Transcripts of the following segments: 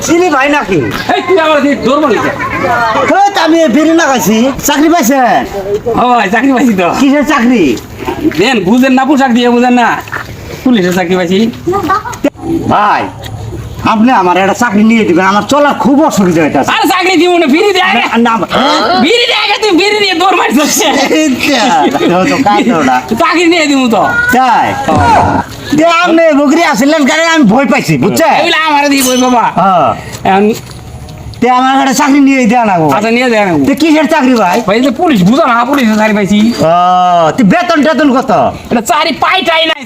চিনি ভাই নাকি আমি বেরিয়ে না খাইছি চাকরি পাইছেন? চাকরি পাইছি তো। কিসের চাকরি? দেন বুঝেন না, পোশাক দিয়ে বুঝেন না, পুলিশের চাকরি পাইছি। ভাই আপনি আমার একটা চাকরি নিয়ে দিবেন, আমার চলার খুব অসুবিধা হইতাছে। আর চাকরি দিব না, ফিরি দিয়ে আগে না ফিরি দিয়ে আগে তুই ফিরি দিয়ে দৌড় মারছিস। চাকরি নিয়ে দিব তো। তাই আপনি বকরি আসলেন কারণ আমি ভয় পাইছি বুঝছেন। এগুলো আমার দিয়ে বই বাবা। আমার একটা চাকরি নিয়ে দেওয়া না গো। আচ্ছা নিয়ে দেন। কিসের চাকরি ভাই? ভাই যে পুলিশ বুঝো না, পুলিশের চাকরি পাইছি। বেতন টেতন কত? এটা চারি পাইটাই নাই।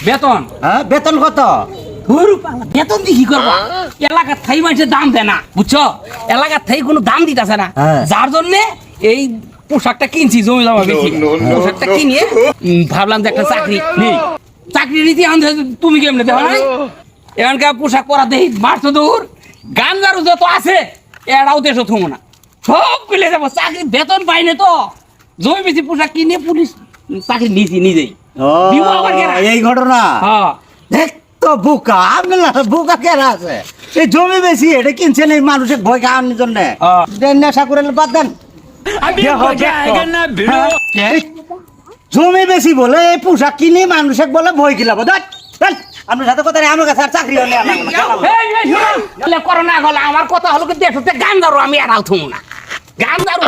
বেতন? হ্যাঁ বেতন কত? বেতন দিয়ে কি করবো? এলাকার থাই মানুষের দাম দেয় না বুঝছো, এলাকার থাই কোনো দাম দিতেছে না, যার জন্য এই পোশাকটা কিনছি জমি জমা বেশি। পোশাকটা কিনে ভাবলাম যে একটা চাকরি নেই, চাকরি নীতি তুমি কেমনে দেওয়া নাই? এখানকার পোশাক পরা দেই মারছ দূর, গান্দারু যত আছে এরাও দেশও থমো না, সব পেলে যাবো। চাকরি বেতন পাইনি তো জমি বেশি পোশাক কিনে পুলিশ চাকরি নিয়েছি নিজেই। এই ঘটনা হ্যাঁ তো বোকা আপনার বোকা কেন আছে? এই জমি বেশি এটা কিনছেন এই মানুষের ভয় খাওয়ানোর জন্য। নেশা করে বাদ দেন। জমি বেশি বলে এই পোশাক কিনে মানুষের বলে ভয় খিলাবো। আপনার সাথে কথা নেই, আমার কাছে আর চাকরি করোনা হলো আমার কথা হলো কি দেশ গান দারু আমি এরাও থমু না, গান দারু